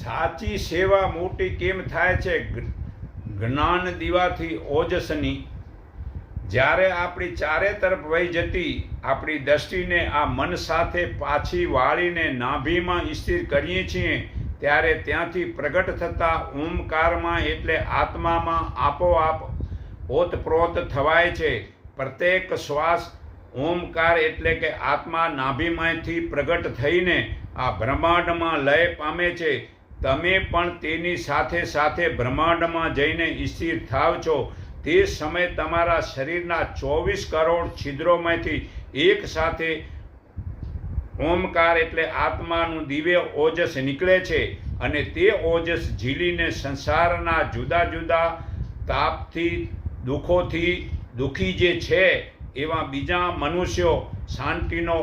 સાચી સેવા મોટી કેમ થાય છે? જ્ઞાન દીવાથી ઓજસની. જ્યારે આપણી ચારે તરફ વહી જતી આપણી દ્રષ્ટિને આ મન સાથે પાછી વાળીને નાભીમાં સ્થિર કરીએ છીએ ત્યારે ત્યાંથી પ્રગટ થતા ઓમકારમાં એટલે આત્મામાં આપોઆપ ઓતપ્રોત થવાય છે. પ્રત્યેક શ્વાસ ઓમકાર એટલે કે આત્મા નાભીમાંથી પ્રગટ થઈને આ બ્રહ્માંડમાં લય પામે છે. તમે પણ તેની સાથે સાથે બ્રહ્માંડમાં જઈને સ્થિર થાવ છો. તે સમયે તમારા શરીરના 24 કરોડ છિદ્રોમાંથી એક સાથે ઓમકાર એટલે આત્માનું દિવ્ય ઓજસ નીકળે છે અને તે ઓજસ ઝીલીને સંસારના જુદા જુદા તાપથી દુઃખોથી દુઃખી જે છે એવા બીજા મનુષ્યો શાંતિનો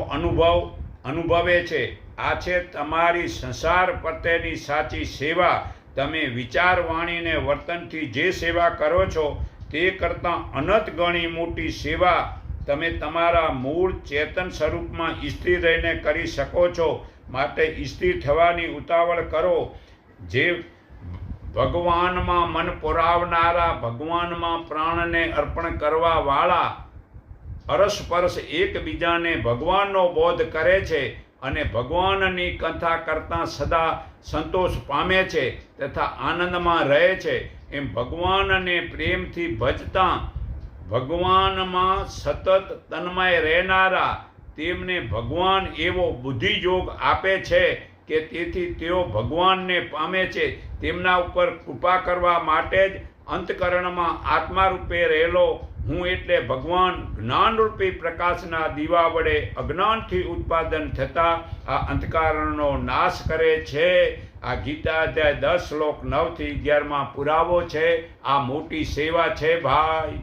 અનુભવે છે. આ છે તમારી સંસાર પ્રત્યેની સાચી સેવા. તમે વિચાર વાણીને વર્તનથી જે સેવા કરો છો તે કરતાં અનંત ગણી મોટી સેવા તમે તમારા મૂળ ચેતન સ્વરૂપમાં સ્થિર રહીને કરી શકો છો. માટે સ્થિર થવાની ઉતાવળ કરો. જે ભગવાનમાં મન પુરાવનારા, ભગવાનમાં પ્રાણને અર્પણ કરવાવાળા અરસપરસ એકબીજાને ભગવાનનો બોધ કરે છે અને ભગવાનની કથા કરતાં સદા સંતોષ પામે છે તથા આનંદમાં રહે છે. એમ ભગવાનને પ્રેમથી ભજતા, ભગવાનમાં સતત તન્મય રહેનારા તેમને ભગવાન એવો બુદ્ધિયોગ આપે છે કે તેથી તેઓ ભગવાનને પામે છે. તેમના ઉપર કૃપા કરવા માટે જ અંતકરણમાં આત્મા રૂપે રહેલો હું એટલે ભગવાન જ્ઞાનરૂપી પ્રકાશના દીવા વડે અજ્ઞાનથી ઉત્પાદન થતા આ અંધકારનો નાશ કરે છે. આ ગીતા અધ્યાય 10 શ્લોક 9 થી 11 પુરાવો છે. આ મોટી સેવા છે ભાઈ.